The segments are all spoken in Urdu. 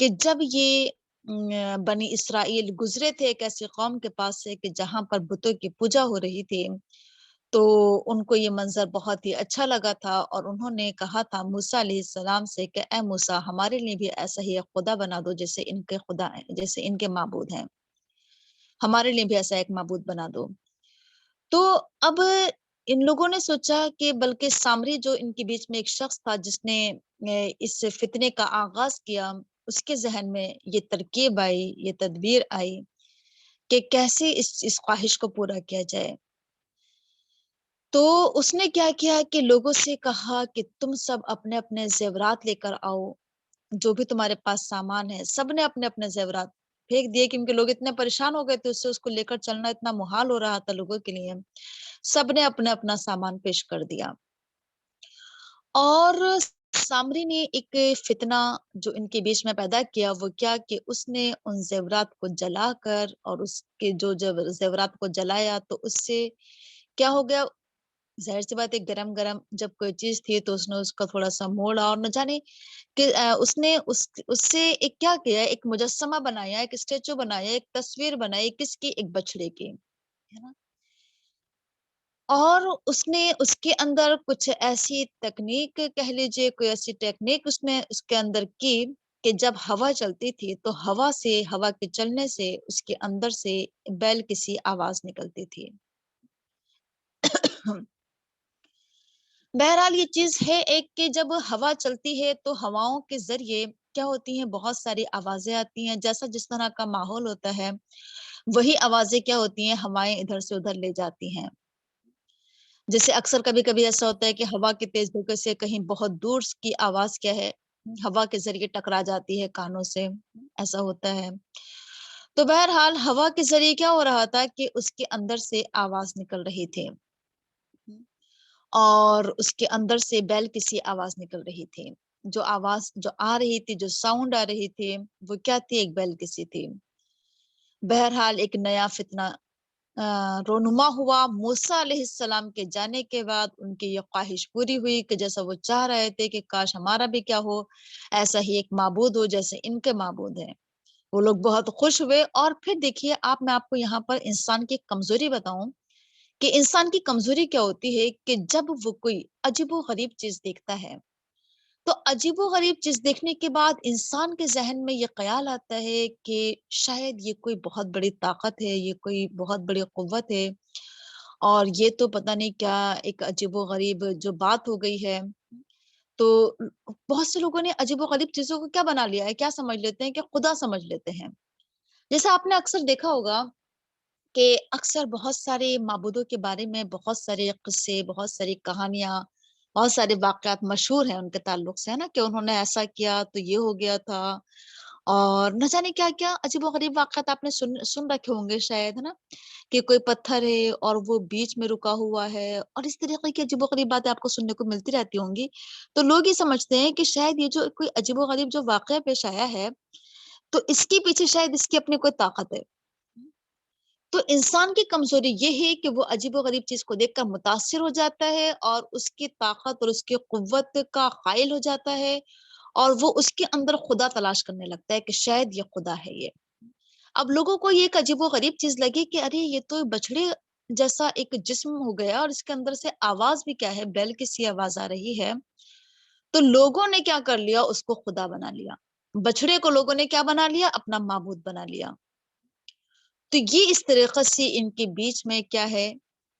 کہ جب یہ بنی اسرائیل گزرے تھے ایک ایسی قوم کے پاس سے کہ جہاں پر بتوں کی پوجا ہو رہی تھی، تو ان کو یہ منظر بہت ہی اچھا لگا تھا، اور انہوں نے کہا تھا موسیٰ علیہ السلام سے کہ اے موسیٰ، ہمارے لیے بھی ایسا ہی ایک خدا بنا دو جیسے ان کے خدا ہیں، جیسے ان کے معبود ہیں، ہمارے لیے بھی ایسا ایک معبود بنا دو۔ تو اب ان لوگوں نے سوچا کہ بلکہ سامری جو ان کے بیچ میں ایک شخص تھا جس نے اس فتنے کا آغاز کیا، اس کے ذہن میں یہ ترکیب آئی، یہ تدبیر آئی کہ کیسے اس خواہش کو پورا کیا جائے۔ تو اس نے کیا کیا کہ لوگوں سے کہا کہ تم سب اپنے اپنے زیورات لے کر آؤ، جو بھی تمہارے پاس سامان ہے، سب نے اپنے اپنے زیورات پھینک دیے، کیونکہ لوگ اتنے پریشان ہو گئے تھے، اس سے اس کو لے کر چلنا اتنا محال ہو رہا تھا لوگوں کے لیے۔ سب نے اپنا اپنا سامان پیش کر دیا، اور سامری نے ایک فتنہ جو ان کے بیچ میں پیدا کیا، وہ کیا کہ اس نے ان زیورات کو جلا کر، اور اس کے جو زیورات کو جلایا تو اس سے کیا ہو گیا، ظاہر سی بات ہے گرم گرم جب کوئی چیز تھی تو اس نے اس کا تھوڑا سا موڑا، اور نہ جانے کہ اس نے اس سے ایک کیا کیا، ایک مجسمہ بنایا، ایک اسٹیچو بنایا، ایک تصویر بنائی، کس کی؟ ایک بچڑے کی، ہے نا۔ اور اس نے اس کے اندر کچھ ایسی تکنیک کہہ لیجیے، کوئی ایسی ٹیکنیک اس نے اس کے اندر کی کہ جب ہوا چلتی تھی تو ہوا کے چلنے سے اس کے اندر سے بیل کسی آواز نکلتی تھی۔ بہرحال یہ چیز ہے ایک کہ جب ہوا چلتی ہے تو ہواؤں کے ذریعے کیا ہوتی ہیں، بہت ساری آوازیں آتی ہیں، جیسا جس طرح کا ماحول ہوتا ہے وہی آوازیں کیا ہوتی ہیں، ہوائیں ادھر سے ادھر لے جاتی ہیں۔ جیسے اکثر کبھی کبھی ایسا ہوتا ہے کہ ہوا کے تیز دھوکے سے کہیں بہت دور کی آواز کیا ہے، ہوا کے ذریعے ٹکرا جاتی ہے کانوں سے، ایسا ہوتا ہے۔ تو بہرحال ہوا کے ذریعے کیا ہو رہا تھا کہ اس کے اندر سے آواز نکل رہی تھی، اور اس کے اندر سے بیل کسی آواز نکل رہی تھی۔ جو آواز جو آ رہی تھی، جو ساؤنڈ آ رہی تھی، وہ کیا تھی؟ ایک بیل کسی تھی۔ بہرحال ایک نیا فتنہ رونما ہوا موسیٰ علیہ السلام کے جانے کے بعد۔ ان کی یہ خواہش پوری ہوئی کہ جیسا وہ چاہ رہے تھے کہ کاش ہمارا بھی کیا ہو، ایسا ہی ایک معبود ہو جیسے ان کے معبود ہیں۔ وہ لوگ بہت خوش ہوئے، اور پھر دیکھیے میں آپ کو یہاں پر انسان کی کمزوری بتاؤں کہ انسان کی کمزوری کیا ہوتی ہے کہ جب وہ کوئی عجیب و غریب چیز دیکھتا ہے، تو عجیب و غریب چیز دیکھنے کے بعد انسان کے ذہن میں یہ خیال آتا ہے کہ شاید یہ کوئی بہت بڑی طاقت ہے، یہ کوئی بہت بڑی قوت ہے، اور یہ تو پتہ نہیں کیا ایک عجیب و غریب جو بات ہو گئی ہے۔ تو بہت سے لوگوں نے عجیب و غریب چیزوں کو کیا بنا لیا ہے، کیا سمجھ لیتے ہیں کہ خدا سمجھ لیتے ہیں۔ جیسے آپ نے اکثر دیکھا ہوگا کہ اکثر بہت سارے معبودوں کے بارے میں بہت سارے قصے، بہت ساری کہانیاں، بہت سارے واقعات مشہور ہیں ان کے تعلق سے، ہے نا، کہ انہوں نے ایسا کیا تو یہ ہو گیا تھا، اور نہ جانے کیا کیا عجیب و غریب واقعات آپ نے سن رکھے ہوں گے شاید، ہے نا، کہ کوئی پتھر ہے اور وہ بیچ میں رکا ہوا ہے، اور اس طریقے کی عجیب و غریب باتیں آپ کو سننے کو ملتی رہتی ہوں گی۔ تو لوگ یہ سمجھتے ہیں کہ شاید یہ جو کوئی عجیب و غریب جو واقعہ پیش آیا ہے، تو اس کے پیچھے شاید اس کی اپنی کوئی طاقت ہے۔ تو انسان کی کمزوری یہ ہے کہ وہ عجیب و غریب چیز کو دیکھ کر متاثر ہو جاتا ہے، اور اس کی طاقت اور اس کی قوت کا قائل ہو جاتا ہے، اور وہ اس کے اندر خدا تلاش کرنے لگتا ہے کہ شاید یہ خدا ہے یہ۔ اب لوگوں کو یہ ایک عجیب و غریب چیز لگی کہ ارے یہ تو بچڑے جیسا ایک جسم ہو گیا، اور اس کے اندر سے آواز بھی کیا ہے، بیل کی سی آواز آ رہی ہے۔ تو لوگوں نے کیا کر لیا، اس کو خدا بنا لیا، بچڑے کو لوگوں نے کیا بنا لیا، اپنا معبود بنا لیا۔ تو یہ اس طریقے سے ان کے بیچ میں کیا ہے،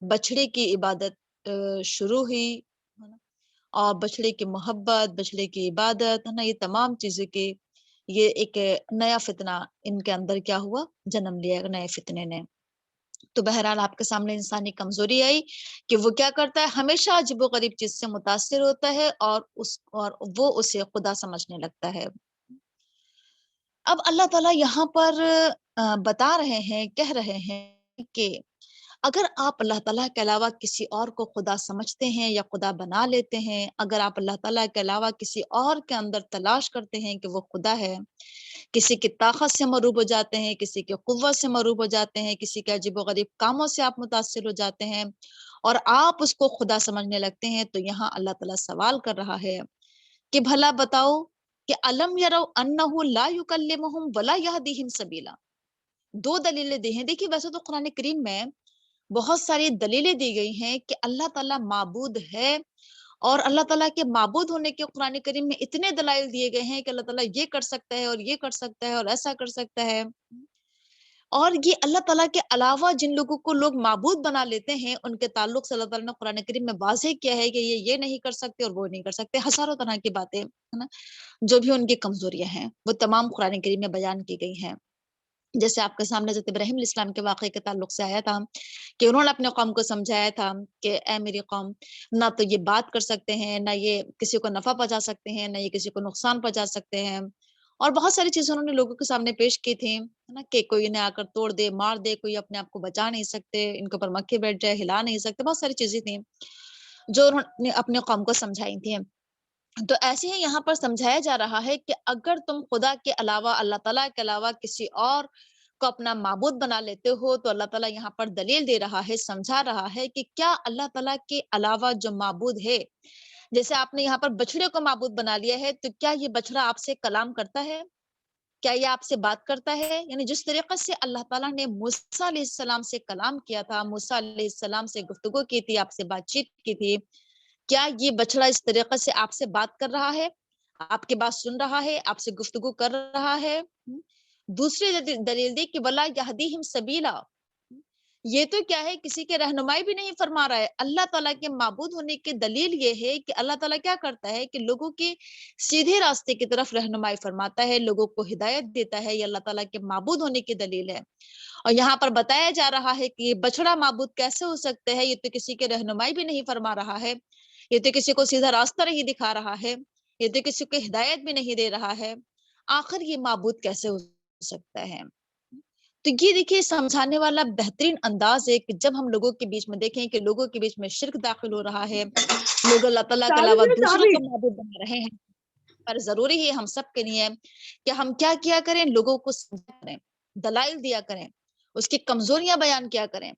بچڑے کی عبادت شروع ہوئی، ہے نا، اور بچڑے کی محبت، بچڑے کی عبادت، ہے نا، یہ تمام چیزیں کی یہ ایک نیا فتنہ ان کے اندر کیا ہوا، جنم لیا ایک نئے فتنے نے۔ تو بہرحال آپ کے سامنے انسانی کمزوری آئی کہ وہ کیا کرتا ہے، ہمیشہ عجیب و غریب چیز سے متاثر ہوتا ہے، اور وہ اسے خدا سمجھنے لگتا ہے۔ اب اللہ تعالیٰ یہاں پر بتا رہے ہیں، کہہ رہے ہیں کہ اگر آپ اللہ تعالیٰ کے علاوہ کسی اور کو خدا سمجھتے ہیں یا خدا بنا لیتے ہیں، اگر آپ اللہ تعالیٰ کے علاوہ کسی اور کے اندر تلاش کرتے ہیں کہ وہ خدا ہے، کسی کی طاقت سے مروب ہو جاتے ہیں، کسی کی قوت سے مروب ہو جاتے ہیں، کسی کے عجیب و غریب کاموں سے آپ متاثر ہو جاتے ہیں، اور آپ اس کو خدا سمجھنے لگتے ہیں، تو یہاں اللہ تعالیٰ سوال کر رہا ہے کہ بھلا بتاؤ کہ الم یرو انہ لا یکلمہم ولا یہدیہم سبیلا. دو دلیلیں دی ہیں. دیکھیے ویسے تو قرآن کریم میں بہت ساری دلیلیں دی گئی ہیں کہ اللہ تعالیٰ معبود ہے، اور اللہ تعالیٰ کے معبود ہونے کے قرآن کریم میں اتنے دلائل دیے گئے ہیں کہ اللہ تعالیٰ یہ کر سکتا ہے اور یہ کر سکتا ہے اور ایسا کر سکتا ہے. اور یہ اللہ تعالیٰ کے علاوہ جن لوگوں کو لوگ معبود بنا لیتے ہیں ان کے تعلق سے اللہ تعالیٰ نے قرآن کریم میں واضح کیا ہے کہ یہ نہیں کر سکتے اور وہ نہیں کر سکتے. ہزاروں طرح کی باتیں ہے نا، جو بھی ان کی کمزوریاں ہیں وہ تمام قرآن کریم میں بیان کی گئی ہیں. جیسے آپ کے سامنے حضرت ابراہیم علیہ السلام کے واقعے کے تعلق سے آیا تھا کہ انہوں نے اپنے قوم کو سمجھایا تھا کہ اے میری قوم، نہ تو یہ بات کر سکتے ہیں، نہ یہ کسی کو نفع پہنچا سکتے ہیں، نہ یہ کسی کو نقصان پہنچا سکتے ہیں. اور بہت ساری چیزیں انہوں نے لوگوں کے سامنے پیش کی تھیں ہے نا، کہ کوئی انہیں آ کر توڑ دے، مار دے، کوئی اپنے آپ کو بچا نہیں سکتے، ان کے اوپر مکھی بیٹھ جائے، ہلا نہیں سکتے. بہت ساری چیزیں تھیں جو انہوں نے اپنے قوم کو سمجھائی تھیں. تو ایسے ہی یہاں پر سمجھایا جا رہا ہے کہ اگر تم خدا کے علاوہ، اللہ تعالیٰ کے علاوہ کسی اور کو اپنا معبود بنا لیتے ہو تو اللہ تعالیٰ یہاں پر دلیل دے رہا ہے، سمجھا رہا ہے کہ کیا اللہ تعالیٰ کے علاوہ جو معبود ہے، جیسے آپ نے یہاں پر بچڑے کو معبود بنا لیا ہے، تو کیا یہ بچڑا آپ سے کلام کرتا ہے؟ کیا یہ آپ سے بات کرتا ہے؟ یعنی جس طریقے سے اللہ تعالیٰ نے موسیٰ علیہ السلام سے کلام کیا تھا، موسیٰ علیہ السلام سے گفتگو کی تھی، آپ سے بات چیت کی تھی، کیا یہ بچڑا اس طریقے سے آپ سے بات کر رہا ہے، آپ کی بات سن رہا ہے، آپ سے گفتگو کر رہا ہے؟ دوسری دلیل دی کہ ولا یہدیہم سبیلا، یہ تو کیا ہے، کسی کے رہنمائی بھی نہیں فرما رہا ہے. اللہ تعالیٰ کے معبود ہونے کی دلیل یہ ہے کہ اللہ تعالیٰ کیا کرتا ہے کہ لوگوں کے سیدھے راستے کی طرف رہنمائی فرماتا ہے، لوگوں کو ہدایت دیتا ہے. یہ اللہ تعالیٰ کے معبود ہونے کی دلیل ہے. اور یہاں پر بتایا جا رہا ہے کہ یہ بچڑا معبود کیسے ہو سکتا ہے، یہ تو کسی کے رہنمائی بھی نہیں فرما رہا ہے، یہ تو کسی کو سیدھا راستہ نہیں دکھا رہا ہے، یہ تو کسی کو ہدایت بھی نہیں دے رہا ہے. آخر یہ معبود کیسے ہو سکتا ہے؟ تو یہ دیکھیے سمجھانے والا بہترین انداز ہے کہ جب ہم لوگوں کے بیچ میں دیکھیں کہ لوگوں کے بیچ میں شرک داخل ہو رہا ہے، لوگ اللہ تعالیٰ کے علاوہ دوسروں کو معبود بنا رہے ہیں، پر ضروری ہے ہم سب کے لیے کہ ہم کیا کیا کریں، لوگوں کو سمجھا کریں، دلائل دیا کریں، اس کی کمزوریاں بیان کیا کریں.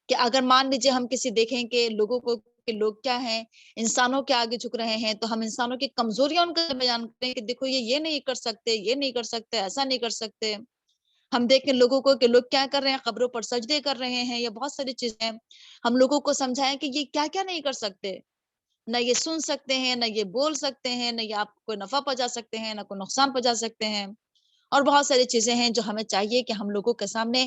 کہ اگر مان لیجیے ہم کسی دیکھیں کہ لوگوں کو کہ لوگ کیا ہیں، انسانوں کے آگے جھک رہے ہیں، تو ہم انسانوں کی کمزوریاں ان کو بیان کریں کہ دیکھو یہ نہیں کر سکتے، یہ نہیں کر سکتے، ایسا نہیں کر سکتے. ہم دیکھیں لوگوں کو کہ لوگ کیا کر رہے ہیں، قبروں پر سجدے کر رہے ہیں، یا بہت ساری چیزیں ہم لوگوں کو سمجھائیں کہ یہ کیا کیا نہیں کر سکتے، نہ یہ سن سکتے ہیں، نہ یہ بول سکتے ہیں، نہ یہ آپ کو نفع پہنچا سکتے ہیں، نہ کوئی نقصان پہنچا سکتے ہیں. اور بہت ساری چیزیں ہیں جو ہمیں چاہیے کہ ہم لوگوں کے سامنے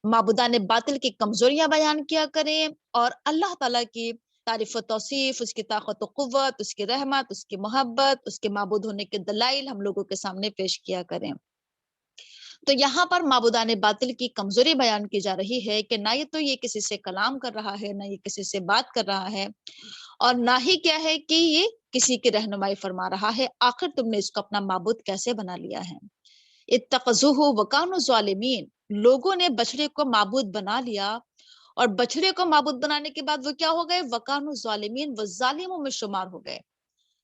معبودان باطل کی کمزوریاں بیان کیا کریں، اور اللہ تعالیٰ کی تعریف و توصیف، اس کی طاقت و قوت، اس کی رحمت، اس کی محبت، اس کے معبود ہونے کے دلائل ہم لوگوں کے سامنے پیش کیا کریں. تو یہاں پر معبودان باطل کی کمزوری بیان کی جا رہی ہے کہ نہ تو یہ کسی سے کلام کر رہا ہے، نہ یہ کسی سے بات کر رہا ہے، اور نہ ہی کیا ہے کہ یہ کسی کی رہنمائی فرما رہا ہے. آخر تم نے اس کو اپنا معبود کیسے بنا لیا ہے؟ اتخذوہ وکانوا ظالمین، لوگوں نے بچڑے کو معبود بنا لیا، اور بچڑے کو معبود بنانے کے بعد وہ کیا ہو گئے، وکانوا ظالمین، وہ ظالموں میں شمار ہو گئے،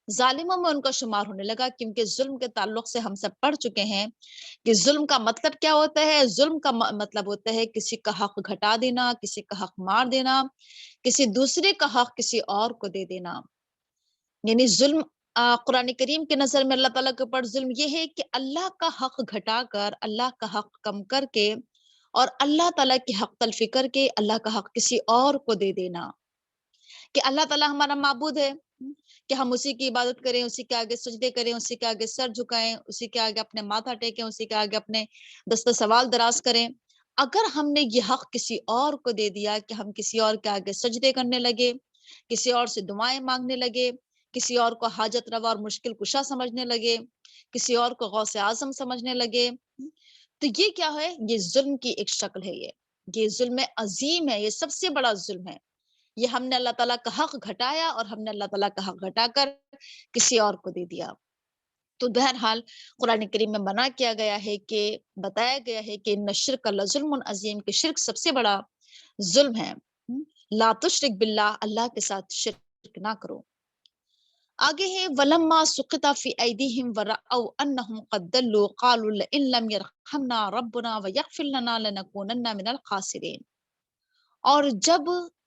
ظالموں میں ان کا شمار ہونے لگا. کیونکہ ظلم کے تعلق سے ہم سب پڑھ چکے ہیں کہ ظلم کا مطلب کیا ہوتا ہے. ظلم کا مطلب ہوتا ہے کسی کا حق گھٹا دینا، کسی کا حق مار دینا، کسی دوسرے کا حق کسی اور کو دے دینا. یعنی ظلم قرآن کریم کے نظر میں اللہ تعالیٰ کے اوپر ظلم یہ ہے کہ اللہ کا حق گھٹا کر، اللہ کا حق کم کر کے، اور اللہ تعالیٰ کی حق تلفی کر کے اللہ کا حق کسی اور کو دے دینا. کہ اللہ تعالیٰ ہمارا معبود ہے، کہ ہم اسی کی عبادت کریں، اسی کے آگے سجدے کریں، اسی کے آگے سر جھکائیں، اسی کے آگے اپنے ماتھا ٹیکیں، اسی کے آگے اپنے دست سوال دراز کریں. اگر ہم نے یہ حق کسی اور کو دے دیا کہ ہم کسی اور کے آگے سجدے کرنے لگے، کسی اور سے دعائیں مانگنے لگے، کسی اور کو حاجت روا اور مشکل کشا سمجھنے لگے، کسی اور کو غوث اعظم سمجھنے لگے، تو یہ کیا ہے، یہ ظلم کی ایک شکل ہے. یہ ظلم عظیم ہے، یہ سب سے بڑا ظلم ہے. یہ ہم نے اللہ تعالیٰ کا حق گھٹایا، اور ہم نے اللہ تعالیٰ کا حق گھٹا کر کسی اور کو دے دیا. تو بہرحال قرآن کریم میں منع کیا گیا ہے، کہ بتایا گیا ہے کہ ان الشرک لظلم عظیم، کہ شرک سب سے بڑا ظلم ہے. لا تشرک باللہ، اللہ کے ساتھ شرک نہ کرو. آگے ہے وَلَمَّا سُقِطَ فِي أَيْدِيهِمْ وَرَأَوْا أَنَّهُمْ قَدْ ضَلُّوا قَالُوا لَئِن لَّمْ يَرْحَمْنَا رَبُّنَا وَيَغْفِرْ لَنَا لَنَكُونَنَّ مِنَ الْخَاسِرِينَ. اور جب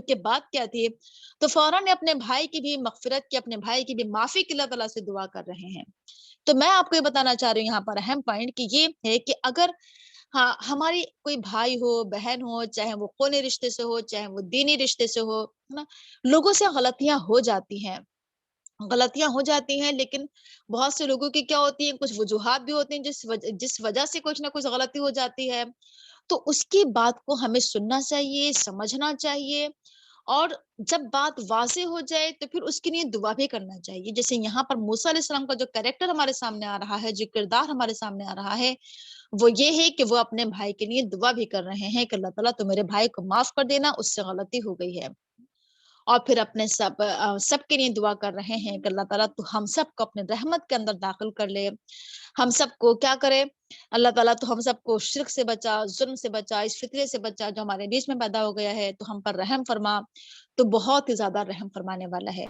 کہ بات کیا تھی، تو فوراً اپنے بھائی کی بھی مغفرت کی، اپنے بھائی کی بھی معافی کی اللہ تعالیٰ سے دعا کر رہے ہیں۔ تو میں آپ کو یہ بتانا چاہ رہی ہوں یہاں پر اہم پوائنٹ کہ یہ ہے کہ اگر ہاں ہماری کوئی بھائی ہو، بہن ہو، چاہے وہ خونی رشتے سے ہو، چاہے وہ دینی رشتے سے ہو، ہے نا؟ لوگوں سے غلطیاں ہو جاتی ہیں، غلطیاں ہو جاتی ہیں، لیکن بہت سے لوگوں کی کیا ہوتی ہیں، کچھ وجوہات بھی ہوتی ہیں جس وجہ سے کچھ نہ کچھ غلطی ہو جاتی ہے، تو اس کی بات کو ہمیں سننا چاہیے، سمجھنا چاہیے، اور جب بات واضح ہو جائے تو پھر اس کے لیے دعا بھی کرنا چاہیے۔ جیسے یہاں پر موسیٰ علیہ السلام کا جو کریکٹر ہمارے سامنے آ رہا ہے، جو کردار ہمارے سامنے آ رہا ہے، وہ یہ ہے کہ وہ اپنے بھائی کے لیے دعا بھی کر رہے ہیں کہ اللہ تعالیٰ تو میرے بھائی کو معاف کر دینا، اس سے غلطی ہو گئی ہے۔ اور پھر اپنے سب کے لیے دعا کر رہے ہیں کہ اللہ تعالیٰ تو ہم سب کو اپنے رحمت کے اندر داخل کر لے، ہم سب کو کیا کرے، اللہ تعالیٰ تو ہم سب کو شرک سے بچا، ظلم سے بچا، اس فتنے سے بچا جو ہمارے بیچ میں پیدا ہو گیا ہے، تو ہم پر رحم فرما، تو بہت ہی زیادہ رحم فرمانے والا ہے۔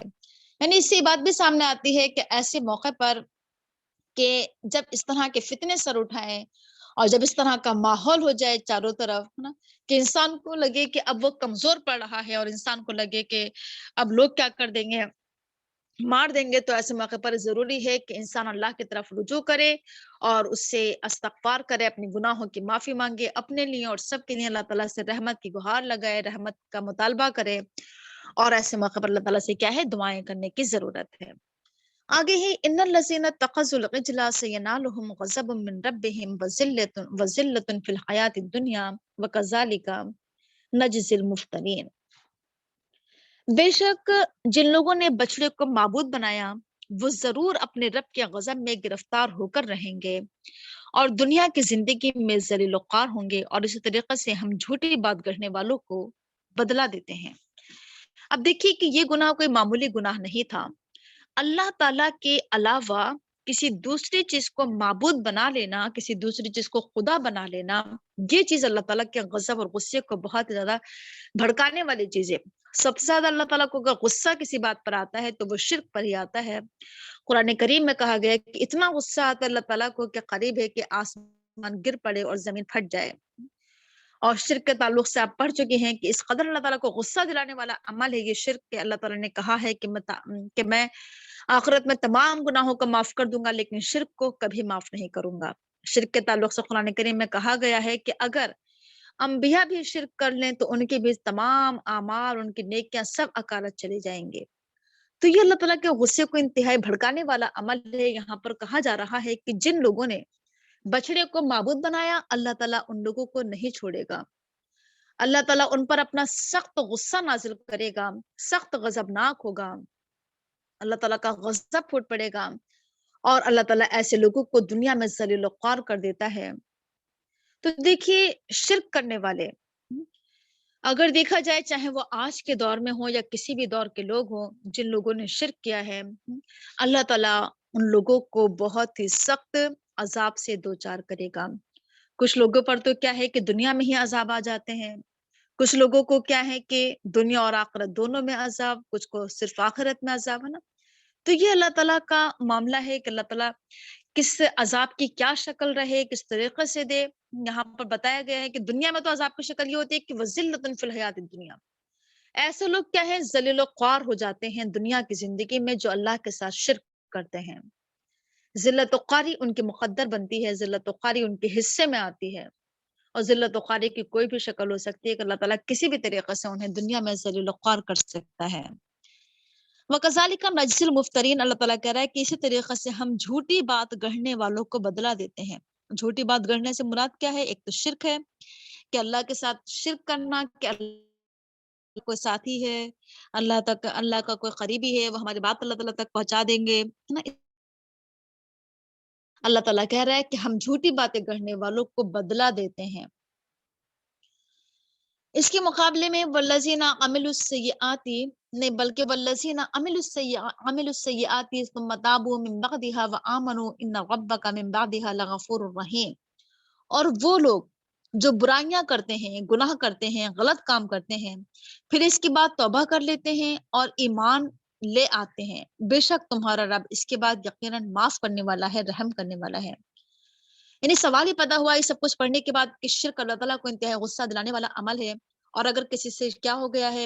یعنی اس سے یہ بات بھی سامنے آتی ہے کہ ایسے موقع پر کہ جب اس طرح کے فتنے سر اٹھائیں اور جب اس طرح کا ماحول ہو جائے چاروں طرف، ہے نا، کہ انسان کو لگے کہ اب وہ کمزور پڑ رہا ہے اور انسان کو لگے کہ اب لوگ کیا کر دیں گے، مار دیں گے، تو ایسے موقع پر ضروری ہے کہ انسان اللہ کی طرف رجوع کرے اور اس سے استغفار کرے، اپنی گناہوں کی معافی مانگے، اپنے لیے اور سب کے لیے اللہ تعالیٰ سے رحمت کی گہار لگائے، رحمت کا مطالبہ کرے، اور ایسے موقع پر اللہ تعالیٰ سے کیا ہے، دعائیں کرنے کی ضرورت ہے۔ آگے ہی ان الذین اتخذوا العجل سینالهم غضب من ربهم وذلۃ فی الحیاۃ الدنیا وکذالک نجزی المفترین۔ بے شک جن لوگوں نے بچڑے کو معبود بنایا وہ ضرور اپنے رب کے غضب میں گرفتار ہو کر رہیں گے اور دنیا کی زندگی میں ذلیل و خوار ہوں گے، اور اسی طریقے سے ہم جھوٹی بات گڑھنے والوں کو بدلہ دیتے ہیں۔ اب دیکھیے کہ یہ گناہ کوئی معمولی گناہ نہیں تھا۔ اللہ تعالیٰ کے علاوہ کسی دوسری چیز کو معبود بنا لینا، کسی دوسری چیز کو خدا بنا لینا، یہ چیز اللہ تعالیٰ کے غضب اور غصے کو بہت زیادہ بھڑکانے والی چیز ہے۔ سب سے زیادہ اللہ تعالیٰ کو اگر غصہ کسی بات پر آتا ہے تو وہ شرک پر ہی آتا ہے۔ قرآن کریم میں کہا گیا ہے کہ اتنا غصہ آتا ہے اللہ تعالیٰ کو کہ قریب ہے کہ آسمان گر پڑے اور زمین پھٹ جائے۔ اور شرک کے تعلق سے آپ پڑھ چکے ہیں کہ اس قدر اللہ تعالیٰ کو غصہ دلانے والا عمل ہے یہ شرک، کہ اللہ تعالیٰ نے کہا ہے کہ میں آخرت میں تمام گناہوں کو معاف کر دوں گا لیکن شرک کو کبھی معاف نہیں کروں گا۔ شرک کے تعلق سے قرآن کریم میں کہا گیا ہے کہ اگر انبیاء بھی شرک کر لیں تو ان کے بھی تمام اعمال، ان کی نیکیاں سب اکالت چلے جائیں گے۔ تو یہ اللہ تعالیٰ کے غصے کو انتہائی بھڑکانے والا عمل ہے۔ یہاں پر کہا جا رہا ہے کہ جن لوگوں نے بچڑے کو معبود بنایا اللہ تعالیٰ ان لوگوں کو نہیں چھوڑے گا، اللہ تعالیٰ ان پر اپنا سخت غصہ نازل کرے گا، سخت غضبناک ہوگا، اللہ تعالیٰ کا غضب پھوٹ پڑے گا، اور اللہ تعالیٰ ایسے لوگوں کو دنیا میں ذلیل و خوار کر دیتا ہے۔ تو دیکھیے شرک کرنے والے، اگر دیکھا جائے چاہے وہ آج کے دور میں ہو یا کسی بھی دور کے لوگ ہوں، جن لوگوں نے شرک کیا ہے، اللہ تعالیٰ ان لوگوں کو بہت ہی سخت عذاب سے دوچار کرے گا۔ کچھ لوگوں پر تو کیا ہے کہ دنیا میں ہی عذاب آ جاتے ہیں، کچھ لوگوں کو کیا ہے کہ دنیا اور آخرت دونوں میں عذاب، کچھ کو صرف آخرت میں عذاب، ہے نا۔ تو یہ اللہ تعالیٰ کا معاملہ ہے کہ اللہ تعالیٰ کس عذاب کی کیا شکل رہے، کس طریقے سے دے۔ یہاں پر بتایا گیا ہے کہ دنیا میں تو عذاب کی شکل یہ ہوتی ہے کہ وَذِلَّةٌ فِي الْحَيَاةِ الدُّنْيَا، ایسے لوگ کیا ہے ذلیل و خوار ہو جاتے ہیں دنیا کی زندگی میں جو اللہ کے ساتھ شرک کرتے ہیں۔ ذلت و خواری ان کی مقدر بنتی ہے، ذلت و خواری ان کے حصے میں آتی ہے، اور ذلت و خواری کی کوئی بھی شکل ہو سکتی ہے کہ اللہ تعالیٰ کسی بھی طریقے سے انہیں دنیا میں ذلیل و خوار کر سکتا ہے۔ وَكَذَلِكَ نَجْزِي الْمُفْتَرِينَ، اللہ تعالیٰ کہہ رہا ہے کہ اسی طریقے سے ہم جھوٹی بات گڑھنے والوں کو بدلہ دیتے ہیں۔ جھوٹی بات گڑھنے سے مراد کیا ہے؟ ایک تو شرک ہے کہ اللہ کے ساتھ شرک کرنا، کہ اللہ کوئی ساتھی ہے، اللہ کا کوئی قریبی ہے، وہ ہماری بات اللہ تعالیٰ تک پہنچا دیں گے، ہے نا۔ اللہ تعالیٰ کہہ رہا ہے کہ ہم جھوٹی باتیں گڑھنے والوں کو بدلہ دیتے ہیں۔ اس کے مقابلے میں والذین عملوا السیئات نہیں، بلکہ والذین عملوا السیئات ثم تابوا من بعدها وآمنوا ان ربک من بعدها لغفور رحیم، اور وہ لوگ جو برائیاں کرتے ہیں، گناہ کرتے ہیں، غلط کام کرتے ہیں، پھر اس کے بعد توبہ کر لیتے ہیں اور ایمان لے آتے ہیں، بے شک تمہارا رب اس کے بعد یقیناً معاف کرنے والا ہے، رحم کرنے والا ہے۔ یعنی سوال ہی پیدا ہوا یہ سب کچھ پڑھنے کے بعد کہ شرک اللہ تعالیٰ کو انتہائی غصہ دلانے والا عمل ہے، اور اگر کسی سے کیا ہو گیا ہے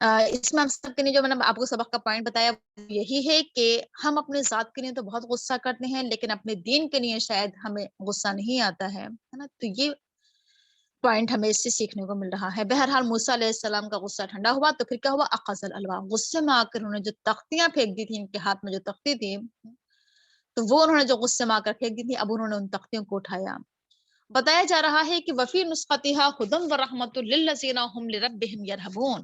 اس میں ہم سب کے لیے جو میں نے آپ کو سبق کا پوائنٹ بتایا یہی ہے کہ ہم اپنے ذات کے لیے تو بہت غصہ کرتے ہیں، لیکن اپنے دین کے لیے شاید ہمیں غصہ نہیں آتا ہے نا؟ تو یہ پوائنٹ ہمیں اس سے سیکھنے کو مل رہا ہے۔ بہرحال موسیٰ علیہ السلام کا غصہ ٹھنڈا ہوا تو پھر کیا ہوا؟ اخذ الالواح، غصے میں آ کر انہوں نے جو تختیاں پھینک دی تھی، ان کے ہاتھ میں جو تختی تھی، تو وہ انہوں نے جو غصے میں آ کر پھینک دی تھی، اب انہوں نے ان تختیوں کو اٹھایا۔ بتایا جا رہا ہے کہ وفی نسختها ہدی ورحمۃ للذین هم لربهم یرہبون،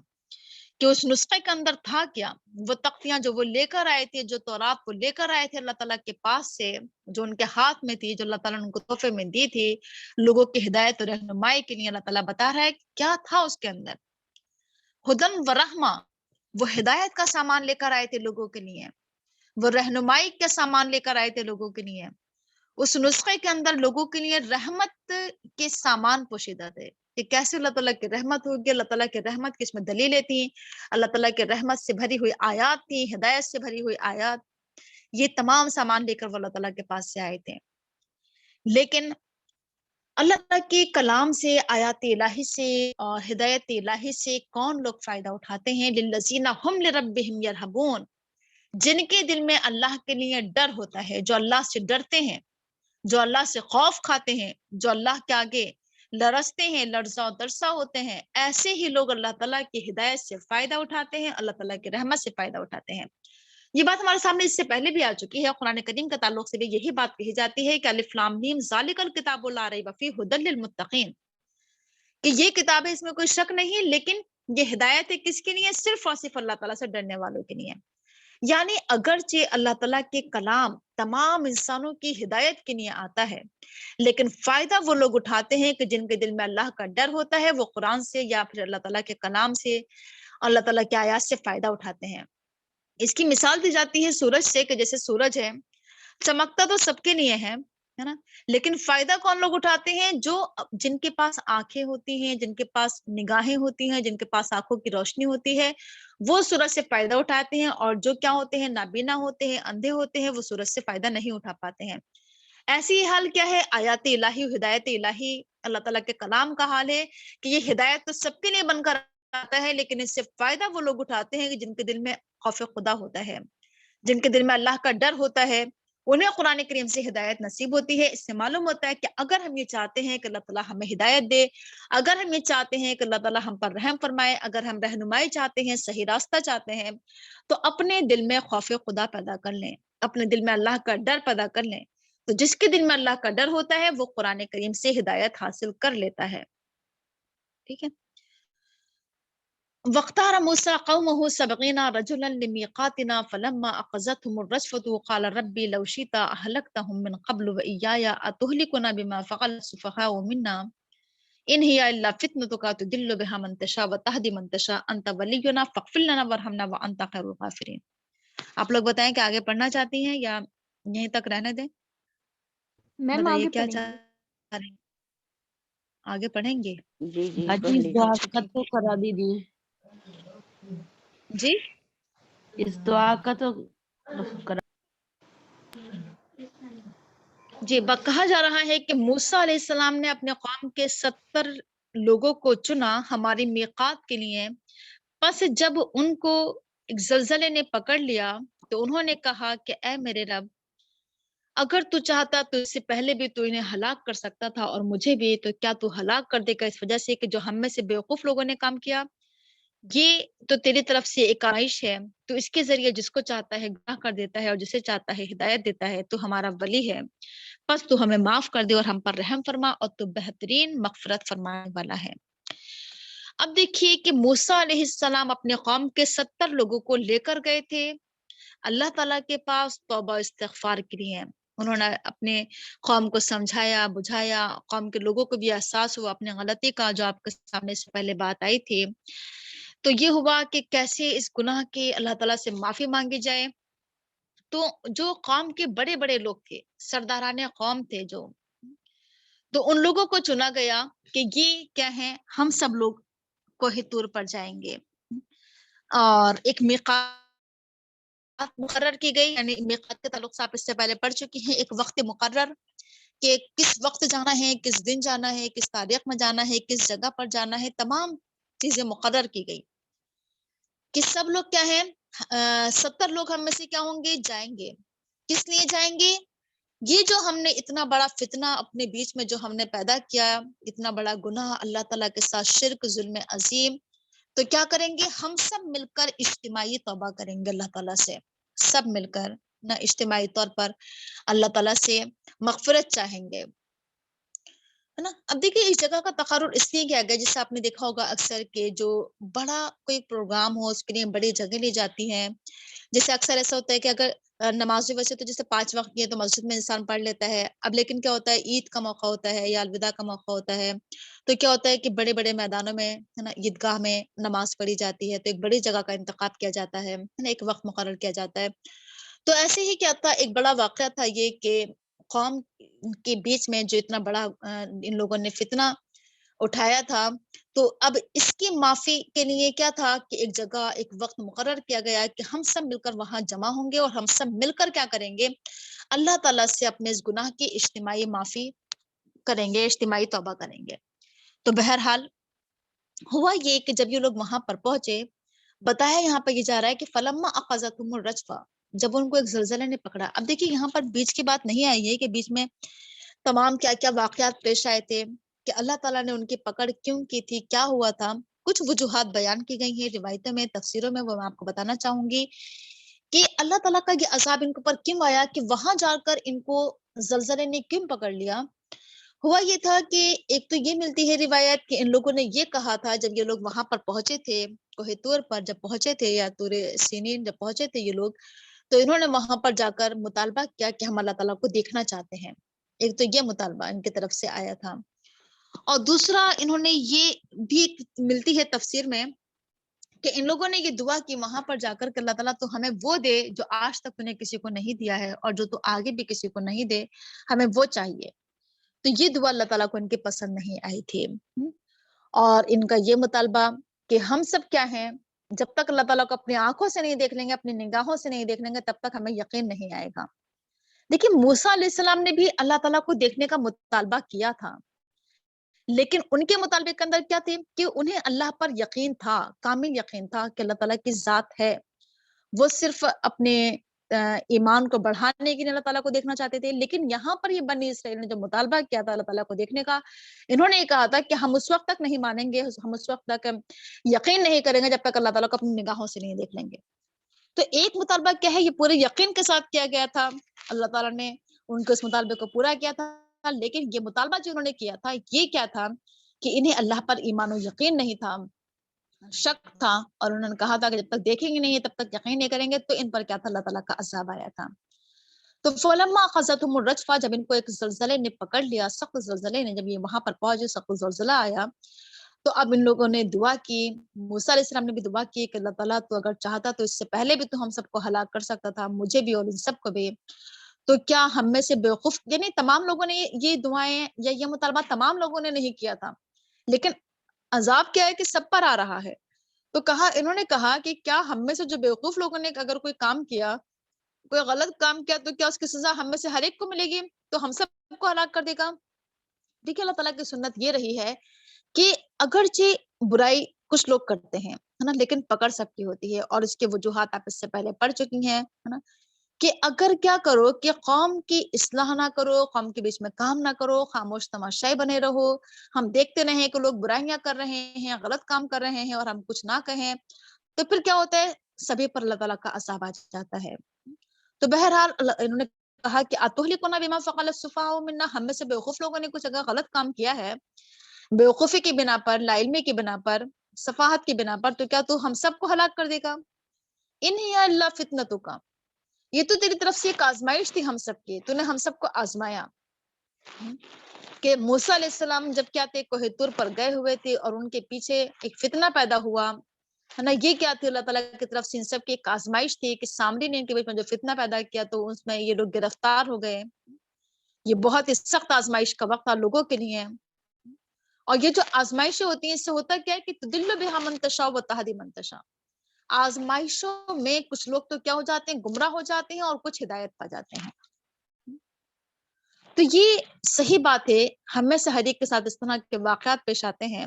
کہ اس نسخے کے اندر تھا کیا؟ وہ تختیاں جو وہ لے کر آئے تھے، جو تورات کو لے کر آئے تھے اللہ تعالیٰ کے پاس سے، جو ان کے ہاتھ میں تھی، جو اللہ تعالیٰ نے ان کو تحفے میں دی تھی لوگوں کی ہدایت اور رہنمائی کے لیے، اللہ تعالیٰ بتا رہا ہے کہ کیا تھا اس کے اندر؟ ہدن و رحمہ، وہ ہدایت کا سامان لے کر آئے تھے لوگوں کے لیے، وہ رہنمائی کا سامان لے کر آئے تھے لوگوں کے لیے، اس نسخے کے اندر لوگوں کے لیے رحمت کے سامان پوشیدہ تھے کہ کیسے اللہ تعالیٰ کی رحمت ہوگی، اللہ تعالیٰ کی رحمت کی اس میں دلیلیں تھیں، اللہ تعالیٰ کی رحمت سے بھری ہوئی آیات تھیں، ہدایت سے بھری ہوئی آیات، یہ تمام سامان لے کر وہ اللہ تعالیٰ کے پاس سے آئے تھے۔ لیکن اللہ تعالیٰ کے کلام سے، آیات الہی سے اور ہدایت الہی سے کون لوگ فائدہ اٹھاتے ہیں؟ للذین ہم لربہم یرہبون، جن کے دل میں اللہ کے لیے ڈر ہوتا ہے، جو اللہ سے ڈرتے ہیں، جو اللہ سے خوف کھاتے ہیں، جو اللہ کے آگے لرزتے ہیں، لرزا و ترسا ہوتے ہیں، ایسے ہی لوگ اللہ تعالیٰ کی ہدایت سے فائدہ اٹھاتے ہیں، اللہ تعالیٰ کی رحمت سے فائدہ اٹھاتے ہیں۔ یہ بات ہمارے سامنے اس سے پہلے بھی آ چکی ہے، قرآن کریم کے تعلق سے بھی یہی بات کہی جاتی ہے کہ الف لام میم ذالک الکتاب لا ریب فیہ ھدی للمتقین، کہ یہ کتاب ہے، اس میں کوئی شک نہیں، لیکن یہ ہدایت ہے کس کے لیے؟ صرف اور صرف اللہ تعالیٰ سے ڈرنے والوں کے لیے۔ یعنی اگرچہ اللہ تعالیٰ کے کلام تمام انسانوں کی ہدایت کے لیے آتا ہے، لیکن فائدہ وہ لوگ اٹھاتے ہیں کہ جن کے دل میں اللہ کا ڈر ہوتا ہے، وہ قرآن سے یا پھر اللہ تعالیٰ کے کلام سے، اللہ تعالیٰ کے آیات سے فائدہ اٹھاتے ہیں۔ اس کی مثال دی جاتی ہے سورج سے، کہ جیسے سورج ہے، چمکتا تو سب کے لیے ہے نا، لیکن فائدہ کون لوگ اٹھاتے ہیں؟ جو جن کے پاس آنکھیں ہوتی ہیں، جن کے پاس نگاہیں ہوتی ہیں، جن کے پاس آنکھوں کی روشنی ہوتی ہے، وہ سورج سے فائدہ اٹھاتے ہیں، اور جو کیا ہوتے ہیں؟ نابینا ہوتے ہیں، اندھے ہوتے ہیں، وہ سورج سے فائدہ نہیں اٹھا پاتے ہیں۔ ایسی ہی حال کیا ہے؟ آیات الہی، ہدایت الہی، اللہ تعالیٰ کے کلام کا حال ہے کہ یہ ہدایت تو سب کے لیے بن کر آتا ہے، لیکن اس سے فائدہ وہ لوگ اٹھاتے ہیں کہ جن کے دل میں خوف خدا ہوتا ہے، جن کے دل میں اللہ کا ڈر ہوتا ہے، انہیں قرآن کریم سے ہدایت نصیب ہوتی ہے۔ اس سے معلوم ہوتا ہے کہ اگر ہم یہ چاہتے ہیں کہ اللہ تعالیٰ ہمیں ہدایت دے، اگر ہم یہ چاہتے ہیں کہ اللہ تعالیٰ ہم پر رحم فرمائے، اگر ہم رہنمائی چاہتے ہیں، صحیح راستہ چاہتے ہیں، تو اپنے دل میں خوف خدا پیدا کر لیں، اپنے دل میں اللہ کا ڈر پیدا کر لیں۔ تو جس کے دل میں اللہ کا ڈر ہوتا ہے، وہ قرآن کریم سے ہدایت حاصل کر لیتا ہے۔ ٹھیک ہے۔ وَاخْتَارَ مُوسَىٰ قَوْمَهُ 70 رَجُلًا لِمِيقَاتِنَا فَلَمَّا أَخَذَتْهُمُ الرَّجْفَةُ قَالَ رَبِّ لَوْ شِئْتَ أَهْلَكْتَهُم مِّن قَبْلُ وَإِيَّايَ أَتُهْلِكُنَا بِمَا فَعَلَ السُّفَهَاءُ مِنَّا إِنْ هِيَ إِلَّا فِتْنَتُكَ تُضِلُّ بِهَا مَن تَشَاءُ وَتَهْدِي مَن تَشَاءُ أَنتَ وَلِيُّنَا فَاغْفِرْ لَنَا وَارْحَمْنَا وَأَنتَ خَيْرُ الْغَافِرِينَ۔ آپ لوگ بتائیں کہ آگے پڑھنا چاہتی ہیں یا یہیں تک رہنے دیں؟ میم آگے بتائیے کیا پڑھیں چاہ گے؟ رہے ہیں؟ آگے پڑھیں گے؟ جی جی حاجی پڑھ اس لیجیے۔ دعا اچھا کا ٹھیک تو ہے کرا دیجیے، جی۔ اس دعا کا تو کرا۔ جی کہا جا رہا ہے کہ موسیٰ علیہ السلام نے اپنے قوم کے 70 لوگوں کو چنا ہماری میقات کے لیے، پس جب ان کو ایک زلزلے نے پکڑ لیا تو انہوں نے کہا کہ اے میرے رب، اگر تو چاہتا تو اس سے پہلے بھی تو انہیں ہلاک کر سکتا تھا اور مجھے بھی، تو کیا تو ہلاک کر دے گا اس وجہ سے کہ جو ہم میں سے بیوقوف لوگوں نے کام کیا؟ یہ تو تیری طرف سے ایک آئش ہے، تو اس کے ذریعے جس کو چاہتا ہے گناہ کر دیتا ہے اور جسے چاہتا ہے ہدایت دیتا ہے، تو ہمارا ولی ہے، پس تو ہمیں معاف کر دے اور ہم پر رحم فرما، اور تو بہترین مغفرت فرمانے والا ہے۔ اب دیکھیے کہ موسیٰ علیہ السلام اپنے قوم کے 70 لوگوں کو لے کر گئے تھے اللہ تعالیٰ کے پاس توبہ استغفار کے لیے۔ انہوں نے اپنے قوم کو سمجھایا، بجھایا، قوم کے لوگوں کو بھی احساس ہوا اپنے غلطی کا، جو آپ کے سامنے سے پہلے بات آئی تھی۔ تو یہ ہوا کہ کیسے اس گناہ کی اللہ تعالیٰ سے معافی مانگی جائے۔ تو جو قوم کے بڑے بڑے لوگ تھے، سرداران قوم تھے جو، تو ان لوگوں کو چنا گیا کہ یہ کیا ہے، ہم سب لوگ کوہ طور پر جائیں گے، اور ایک میقات مقرر کی گئی، یعنی میقات کے تعلق سے آپ اس سے پہلے پڑھ چکی ہیں، ایک وقت مقرر کہ کس وقت جانا ہے، کس دن جانا ہے، کس تاریخ میں جانا ہے، کس جگہ پر جانا ہے، تمام چیزیں مقرر کی گئی۔ کہ سب لوگ کیا ہیں 70 لوگ ہم میں سے کیا ہوں گے جائیں گے. کس لیے جائیں گے؟ یہ جو ہم نے اتنا بڑا فتنہ اپنے بیچ میں جو ہم نے پیدا کیا، اتنا بڑا گناہ اللہ تعالیٰ کے ساتھ شرک، ظلم عظیم، تو کیا کریں گے؟ ہم سب مل کر اجتماعی توبہ کریں گے اللہ تعالیٰ سے، سب مل کر نہ اجتماعی طور پر اللہ تعالیٰ سے مغفرت چاہیں گے، ہے نا. اب دیکھیے اس جگہ کا تقرر اس لیے کیا گیا، جیسے آپ نے دیکھا ہوگا اکثر کہ جو بڑا کوئی پروگرام ہو اس کے لیے بڑی جگہ لی جاتی ہیں. جیسے اکثر ایسا ہوتا ہے کہ اگر نماز ویسے تو جیسے 5 وقت کی ہے تو مسجد میں انسان پڑھ لیتا ہے. اب لیکن کیا ہوتا ہے، عید کا موقع ہوتا ہے یا الوداع کا موقع ہوتا ہے، تو کیا ہوتا ہے کہ بڑے بڑے میدانوں میں، ہے نا، عیدگاہ میں نماز پڑھی جاتی ہے، تو ایک بڑی جگہ کا انتخاب کیا جاتا ہے نا، ایک وقت مقرر کیا جاتا ہے. تو ایسے ہی کیا تھا، ایک بڑا واقعہ تھا یہ کہ قوم کے بیچ میں جو اتنا بڑا ان لوگوں نے فتنہ اٹھایا تھا، تو اب اس کی معافی کے لیے کیا تھا کہ ایک جگہ ایک وقت مقرر کیا گیا کہ ہم سب مل کر وہاں جمع ہوں گے اور ہم سب مل کر کیا کریں گے، اللہ تعالیٰ سے اپنے اس گناہ کی اجتماعی معافی کریں گے، اجتماعی توبہ کریں گے. تو بہرحال ہوا یہ کہ جب یہ لوگ وہاں پر پہنچے، بتایا یہاں پر یہ جا رہا ہے کہ فلما اخذتهم الرجفہ، جب ان کو ایک زلزلے نے پکڑا. اب دیکھیے یہاں پر بیچ کی بات نہیں آئی ہے کہ بیچ میں تمام کیا کیا واقعات پیش آئے تھے، کہ اللہ تعالیٰ نے ان کی پکڑ کیوں کی تھی، کیا ہوا تھا. کچھ وجوہات بیان کی گئی ہیں روایتوں میں، تفسیروں میں، وہ میں آپ کو بتانا چاہوں گی کہ اللہ تعالیٰ کا یہ عذاب ان کے اوپر کیوں آیا، کہ وہاں جا کر ان کو زلزلے نے کیوں پکڑ لیا. ہوا یہ تھا کہ ایک تو یہ ملتی ہے روایت کہ ان لوگوں نے یہ کہا تھا جب یہ لوگ وہاں پر پہنچے تھے، کوہ طور پر جب پہنچے تھے، یا طور سینین جب پہنچے تھے یہ لوگ، تو انہوں نے وہاں پر جا کر مطالبہ کیا کہ ہم اللہ تعالیٰ کو دیکھنا چاہتے ہیں. ایک تو یہ مطالبہ ان کی طرف سے آیا تھا، اور دوسرا انہوں نے یہ بھی ملتی ہے تفسیر میں کہ ان لوگوں نے یہ دعا کی وہاں پر جا کر کہ اللہ تعالیٰ تو ہمیں وہ دے جو آج تک انہیں کسی کو نہیں دیا ہے، اور جو تو آگے بھی کسی کو نہیں دے، ہمیں وہ چاہیے. تو یہ دعا اللہ تعالیٰ کو ان کی پسند نہیں آئی تھی. اور ان کا یہ مطالبہ کہ ہم سب کیا ہیں، جب تک اللہ تعالیٰ کو اپنی آنکھوں سے نہیں دیکھ لیں گے، اپنی نگاہوں سے نہیں دیکھ لیں گے، تب تک ہمیں یقین نہیں آئے گا. دیکھیں موسیٰ علیہ السلام نے بھی اللہ تعالیٰ کو دیکھنے کا مطالبہ کیا تھا، لیکن ان کے مطالبے کے اندر کیا تھے کہ انہیں اللہ پر یقین تھا، کامل یقین تھا کہ اللہ تعالیٰ کی ذات ہے. وہ صرف اپنے ایمان کو بڑھانے کے لیے اللہ تعالیٰ کو دیکھنا چاہتے تھے. لیکن یہاں پر یہ بنی اسرائیل نے جو مطالبہ کیا تھا اللہ تعالیٰ کو دیکھنے کا، انہوں نے یہ کہا تھا کہ ہم اس وقت تک نہیں مانیں گے، ہم اس وقت تک یقین نہیں کریں گے جب تک اللہ تعالیٰ کو اپنی نگاہوں سے نہیں دیکھ لیں گے. تو ایک مطالبہ کیا ہے، یہ پورے یقین کے ساتھ کیا گیا تھا، اللہ تعالیٰ نے ان کے اس مطالبے کو پورا کیا تھا. لیکن یہ مطالبہ جو انہوں نے کیا تھا یہ کیا تھا کہ انہیں اللہ پر ایمان و یقین نہیں تھا، شک تھا، اور انہوں نے کہا تھا کہ جب تک دیکھیں گے نہیں تب تک یقین نہیں کریں گے. تو ان پر کیا تھا، اللہ تعالیٰ کا عذاب آیا تھا. تو فلما اخذتهم الرجفہ، جب ان کو ایک زلزلے نے پکڑ لیا، سخت زلزلے نے، جب یہ وہاں پر پہنچے، سخت زلزلہ آیا، تو اب ان لوگوں نے دعا کی، موسیٰ علیہ السلام نے بھی دعا کی کہ اللہ تعالیٰ تو اگر چاہتا تو اس سے پہلے بھی تو ہم سب کو ہلاک کر سکتا تھا، مجھے بھی اور ان سب کو بھی. تو کیا ہم میں سے بیوقوف، یعنی تمام لوگوں نے یہ دعائیں یا یہ مطالبہ تمام لوگوں نے نہیں کیا تھا، لیکن عذاب کیا ہے کہ سب پر آ رہا ہے. تو کہا، انہوں نے کہا کہ کیا ہم میں سے جو بیوقوف لوگوں نے اگر کوئی کام کیا، کوئی غلط کام کیا، تو کیا اس کی سزا ہم میں سے ہر ایک کو ملے گی، تو ہم سب کو ہلاک کر دے گا. دیکھیے اللہ تعالیٰ کی سنت یہ رہی ہے کہ اگرچہ برائی کچھ لوگ کرتے ہیں، ہے نا، لیکن پکڑ سب کی ہوتی ہے، اور اس کے وجوہات آپ اس سے پہلے پڑھ چکی ہیں، ہے نا، کہ اگر کیا کرو کہ قوم کی اصلاح نہ کرو، قوم کے بیچ میں کام نہ کرو، خاموش تماشائی بنے رہو، ہم دیکھتے رہیں کہ لوگ برائیاں کر رہے ہیں، غلط کام کر رہے ہیں، اور ہم کچھ نہ کہیں، تو پھر کیا ہوتا ہے، سبھی پر اللہ تعالیٰ کا عذاب آ جاتا ہے. تو بہرحال انہوں نے کہا کہ اتہلکنا بما فعل السفہاء منا، ہم میں سے بیوقوف لوگوں نے کچھ اگر غلط کام کیا ہے، بیوقوفی کی بنا پر، لا علمی کی بنا پر، سفاہت کی بنا پر، تو کیا تو ہم سب کو ہلاک کر دے گا. ان ہی الا فتنتک، یہ تو تیری طرف سے ایک آزمائش تھی ہم سب کی، تو نے ہم سب کو آزمایا. کہ موسیٰ علیہ السلام جب کیا تھے، کوہ طور پر گئے ہوئے تھے، اور ان کے پیچھے ایک فتنہ پیدا ہوا، ہے نا، یہ کیا تھی، اللہ تعالیٰ کی طرف سے ان سب کی ایک آزمائش تھی کہ سامری نے ان کے بیچ میں جو فتنہ پیدا کیا، تو اس میں یہ لوگ گرفتار ہو گئے. یہ بہت ہی سخت آزمائش کا وقت تھا لوگوں کے لیے. اور یہ جو آزمائشیں ہوتی ہیں، اس سے ہوتا کیا ہے کہ تدل بہا من تشاء و تہدی من تشاء، آزمائشوں میں کچھ لوگ تو کیا ہو جاتے ہیں، گمراہ ہو جاتے ہیں، اور کچھ ہدایت پا جاتے ہیں. تو یہ صحیح بات ہے، ہم میں سے ہر ایک کے ساتھ اس طرح کے واقعات پیش آتے ہیں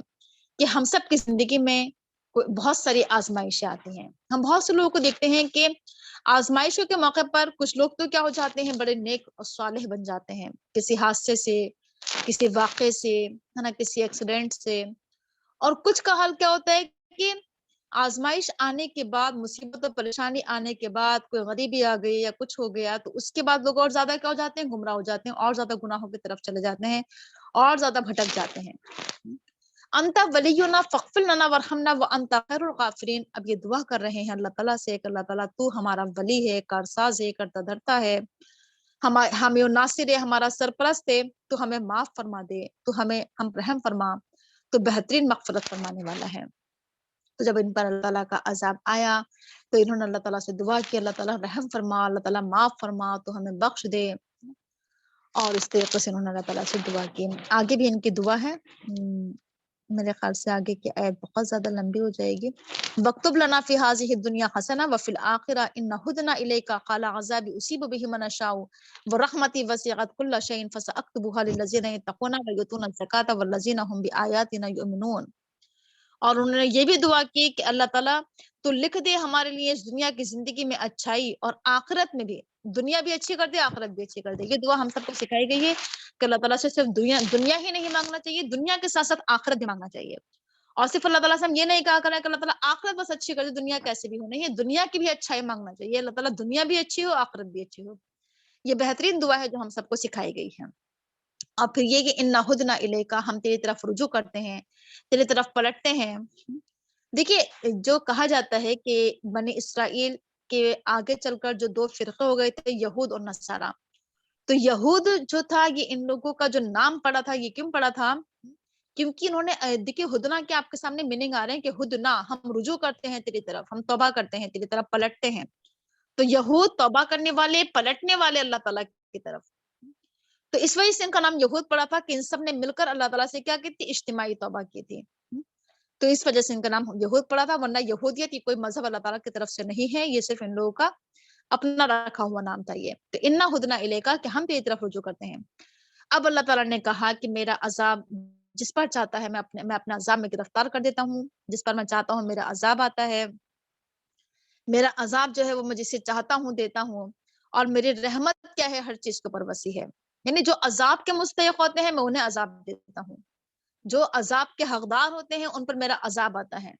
کہ ہم سب کی زندگی میں بہت ساری آزمائشیں آتی ہیں. ہم بہت سے لوگوں کو دیکھتے ہیں کہ آزمائشوں کے موقع پر کچھ لوگ تو کیا ہو جاتے ہیں، بڑے نیک اور صالح بن جاتے ہیں، کسی حادثے سے، کسی واقعے سے، ہے نا، کسی ایکسیڈنٹ سے. اور کچھ کا حال کیا ہوتا ہے کہ آزمائش آنے کے بعد، مصیبت اور پریشانی آنے کے بعد، کوئی غریبی آ گئی یا کچھ ہو گیا، تو اس کے بعد لوگ اور زیادہ کیا ہو جاتے ہیں، گمراہ ہو جاتے ہیں، اور زیادہ گناہوں کی طرف چلے جاتے ہیں، اور زیادہ بھٹک جاتے ہیں. انت ولینا فاغفر لنا وارحمنا وانت خیر الغافرین. اب یہ دعا کر رہے ہیں اللہ تعالیٰ سے کہ اللہ تعالیٰ تو ہمارا ولی ہے، کارساز ہے، کرتا دھرتا ہے، ہمیں ناصر ہے، ہمارا سرپرست ہے، تو ہمیں معاف فرما دے، تو ہم رحم فرما، تو بہترین مغفرت فرمانے والا ہے. تو جب ان پر اللہ تعالیٰ کا عذاب آیا تو انہوں نے اللہ تعالیٰ سے دعا کی، اللہ تعالیٰ رحم فرما، اللہ تعالیٰ معاف فرما، تو ہمیں بخش دے. اور اس طریقے سے انہوں نے اللہ تعالیٰ سے دعا کی. آگے بھی ان کی دعا ہے، میرے خیال سے آگے کی آیت بہت زیادہ لمبی ہو جائے گی. وَاكْتُبْ لَنَا فِي هَٰذِهِ الدُّنْيَا حَسَنَةً وَفِي الْآخِرَةِ إِنَّ هُدْنَا إِلَيْكَ قَالَ عَذَابِي أُصِيبُ بِهِ مَن أَشَاءُ وَرَحْمَتِي وَسِعَتْ كُلَّ شَيْءٍ فَسَأَكْتُبُهَا لِلَّذِينَ يَتَّقُونَ وَيُؤْتُونَ الزَّكَاةَ وَالَّذِينَ هُمْ بِآيَاتِنَا يُؤْمِنُونَ. اور انہوں نے یہ بھی دعا کی کہ اللہ تعالیٰ تو لکھ دے ہمارے لیے اس دنیا کی زندگی میں اچھائی، اور آخرت میں بھی، دنیا بھی اچھی کر دے، آخرت بھی اچھی کر دے. یہ دعا ہم سب کو سکھائی گئی ہے کہ اللہ تعالیٰ سے صرف دنیا ہی نہیں مانگنا چاہیے، دنیا کے ساتھ ساتھ آخرت بھی مانگنا چاہیے. اور صرف اللہ تعالیٰ سے ہم یہ نہیں کہا کریں کہ اللہ تعالیٰ آخرت بس اچھی کر دے، دنیا کیسے بھی ہو نہیں ہے، دنیا کی بھی اچھائی مانگنا چاہیے. اللہ تعالیٰ دنیا بھی اچھی ہو، آخرت بھی اچھی ہو. یہ بہترین دعا ہے جو ہم سب کو سکھائی گئی ہے. اور پھر یہ کہ انا ہدنا الیکا، ہم تیری طرف رجوع کرتے ہیں، تیری طرف پلٹتے ہیں. دیکھیے، جو کہا جاتا ہے کہ بنی اسرائیل کے آگے چل کر جو دو فرقے ہو گئے تھے، یہود اور نصارہ. تو یہود جو تھا، یہ ان لوگوں کا جو نام پڑا تھا، یہ کیوں پڑا تھا؟ کیونکہ انہوں نے دیکھیے ہدنا کے آپ کے سامنے میننگ آ رہے ہیں کہ ہدنا، ہم رجوع کرتے ہیں تیری طرف، ہم توبہ کرتے ہیں تیری طرف، پلٹتے ہیں. تو یہود توبہ کرنے والے، پلٹنے والے اللہ تعالیٰ کی طرف. تو اس وجہ سے ان کا نام یہود پڑا تھا کہ ان سب نے مل کر اللہ تعالیٰ سے کیا کی تھی، اجتماعی توبہ کی تھی. تو اس وجہ سے ان کا نام یہود پڑا تھا، ورنہ یہودیت یہ کوئی مذہب اللہ تعالیٰ کی طرف سے نہیں ہے، یہ صرف ان لوگوں کا اپنا رکھا ہوا نام تھا. یہ تو انا ہدنا الیکا کہ ہم تیری طرف رجوع کرتے ہیں. اب اللہ تعالیٰ نے کہا کہ میرا عذاب جس پر چاہتا ہے میں اپنا عذاب میں گرفتار کر دیتا ہوں، جس پر میں چاہتا ہوں میرا عذاب آتا ہے. میرا عذاب جو ہے وہ میں جسے چاہتا ہوں دیتا ہوں، اور میری رحمت کیا ہے، ہر چیز کے اوپر وسیع ہے. یعنی جو عذاب کے مستحق ہوتے ہیں میں انہیں عذاب دیتا ہوں، جو عذاب کے حقدار ہوتے ہیں ان پر میرا عذاب آتا ہے.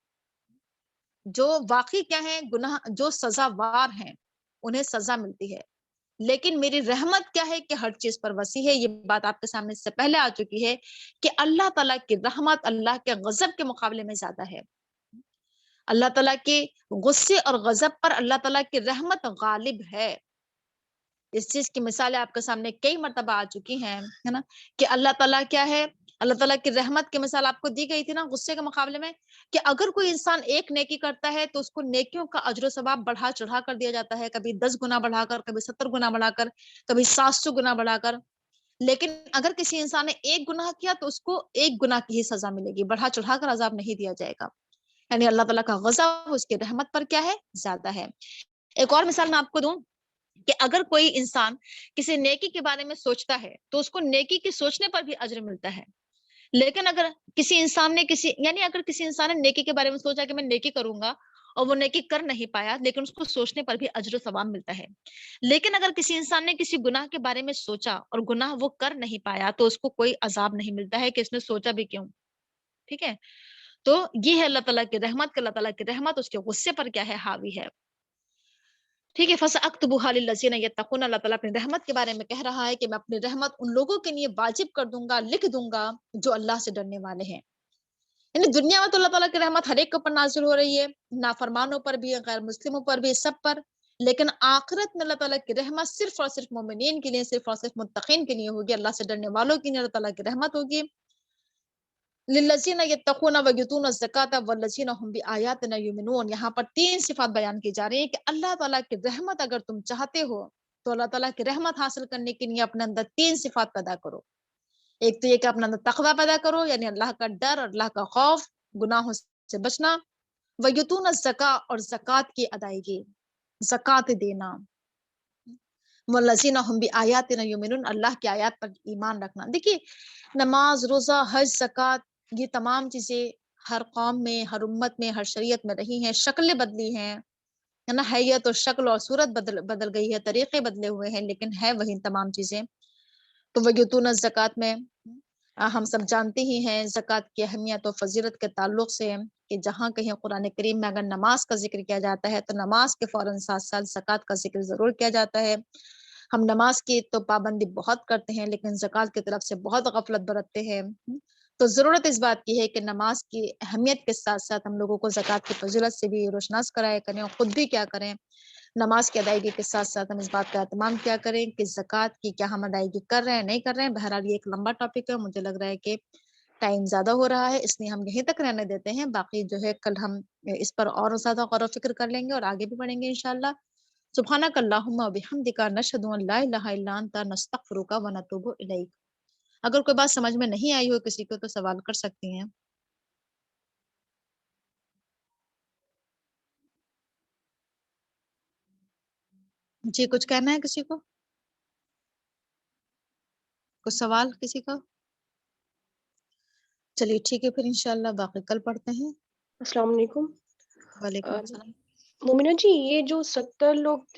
جو واقعی کیا ہے، گناہ جو سزاوار ہیں انہیں سزا ملتی ہے. لیکن میری رحمت کیا ہے کہ ہر چیز پر وسیع ہے. یہ بات آپ کے سامنے سے پہلے آ چکی ہے کہ اللہ تعالیٰ کی رحمت اللہ کے غضب کے مقابلے میں زیادہ ہے. اللہ تعالیٰ کے غصے اور غضب پر اللہ تعالیٰ کی رحمت غالب ہے. اس چیز کی مثالیں آپ کے سامنے کئی مرتبہ آ چکی ہیں، ہے نا، کہ اللہ تعالیٰ کیا ہے، اللہ تعالیٰ کی رحمت کی مثال آپ کو دی گئی تھی نا غصے کے مقابلے میں، کہ اگر کوئی انسان ایک نیکی کرتا ہے تو اس کو نیکیوں کا اجر و ثواب بڑھا چڑھا کر دیا جاتا ہے، کبھی 10 گنا بڑھا کر، کبھی 70 گنا بڑھا کر، کبھی 700 گنا بڑھا کر. لیکن اگر کسی انسان نے ایک گناہ کیا تو اس کو ایک گناہ کی ہی سزا ملے گی، بڑھا چڑھا کر عذاب نہیں دیا جائے گا. یعنی اللہ تعالیٰ کا غضب اس کی رحمت پر کیا ہے، زیادہ ہے. ایک اور مثال میں آپ کو دوں کہ اگر کوئی انسان کسی نیکی کے بارے میں سوچتا ہے تو اس کو نیکی کے سوچنے پر بھی اجر ملتا ہے. لیکن اگر کسی انسان نے اگر کسی انسان نے نیکی کے بارے میں سوچا کہ میں نیکی کروں گا اور وہ نیکی کر نہیں پایا، لیکن اس کو سوچنے پر بھی اجر و ثواب ملتا ہے. لیکن اگر کسی انسان نے کسی گناہ کے بارے میں سوچا اور گناہ وہ کر نہیں پایا تو اس کو کوئی عذاب نہیں ملتا ہے کہ اس نے سوچا بھی کیوں. ٹھیک ہے، تو یہ ہے اللہ تعالیٰ کی رحمت، کہ اللہ تعالیٰ کی رحمت اس کے غصے پر کیا ہے، حاوی ہے. ٹھیک ہے، فَسَأَكْتُبُهَا لِلَّذِينَ يَتَّقُونَ. اللہ تعالیٰ اپنی رحمت کے بارے میں کہہ رہا ہے کہ میں اپنی رحمت ان لوگوں کے لیے واجب کر دوں گا، لکھ دوں گا جو اللہ سے ڈرنے والے ہیں. یعنی دنیا میں تو اللہ تعالیٰ کی رحمت ہر ایک کے اوپر نازل ہو رہی ہے، نافرمانوں پر بھی، غیر مسلموں پر بھی، سب پر. لیکن آخرت میں اللہ تعالیٰ کی رحمت صرف اور صرف مومنین کے لیے، صرف اور صرف متقین کے لیے ہوگی، اللہ سے ڈرنے والوں کے لیے اللہ تعالیٰ کی رحمت ہوگی. للذین یتقون ویؤتون الزکاۃ والذین هم بآیاتنا یؤمنون. یہاں پر 3 صفات بیان کی جا رہی ہیں کہ اللہ تعالیٰ کی رحمت اگر تم چاہتے ہو تو اللہ تعالیٰ کی رحمت حاصل کرنے کے لیے اپنے اندر 3 صفات پیدا کرو. ایک تو یہ کہ اپنے اندر تقوی پیدا کرو، یعنی اللہ کا ڈر اور اللہ کا خوف، گناہوں سے بچنا. ویؤتون الزکاۃ، اور زکوٰۃ کی ادائیگی، زکوٰۃ دینا. والذین هم بآیاتنا یؤمنون، اللہ کی آیات پر ایمان رکھنا. دیکھیے، نماز، روزہ، حج، زکوٰۃ، یہ تمام چیزیں ہر قوم میں، ہر امت میں، ہر شریعت میں رہی ہیں، شکلیں بدلی ہیں، ہے نا، حیت اور شکل اور صورت بدل گئی ہے، طریقے بدلے ہوئے ہیں، لیکن ہے وہی تمام چیزیں۔ تو ویتون الزکوٰۃ میں ہم سب جانتے ہی ہیں زکوٰۃ کی اہمیت و فضیلت کے تعلق سے کہ جہاں کہیں قرآن کریم میں اگر نماز کا ذکر کیا جاتا ہے تو نماز کے فوراً ساتھ ساتھ زکوٰۃ کا ذکر ضرور کیا جاتا ہے۔ ہم نماز کی تو پابندی بہت کرتے ہیں لیکن زکوٰۃ کی طرف سے بہت غفلت برتتے ہیں۔ تو ضرورت اس بات کی ہے کہ نماز کی اہمیت کے ساتھ ساتھ ہم لوگوں کو زکوٰۃ کی فضیلت سے بھی روشناس کرایا کریں اور خود بھی کیا کریں، نماز کی ادائیگی کے ساتھ ساتھ ہم اس بات کا اہتمام کیا کریں کہ زکوٰۃ کی کیا ہم ادائیگی کر رہے ہیں نہیں کر رہے ہیں۔ بہرحال یہ ایک لمبا ٹاپک ہے، مجھے لگ رہا ہے کہ ٹائم زیادہ ہو رہا ہے، اس لیے ہم یہیں تک رہنے دیتے ہیں، باقی جو ہے کل ہم اس پر اور زیادہ غور و فکر کر لیں گے اور آگے بھی بڑھیں گے انشاءاللہ۔ سبحانک اللہم و بحمدک نشہد ان لا الہ الا انت نستغفرک و نتوب الیک۔ اگر کوئی بات سمجھ میں نہیں آئی ہو کسی کو تو سوال کر سکتی ہیں۔ جی کچھ کہنا ہے کسی کو؟ کچھ سوال کسی کا؟ چلیے ٹھیک ہے پھر انشاءاللہ باقی کل پڑھتے ہیں۔ السلام علیکم۔ وعلیکم السلام۔ مومنہ جی، یہ جو 70 لوگ تھے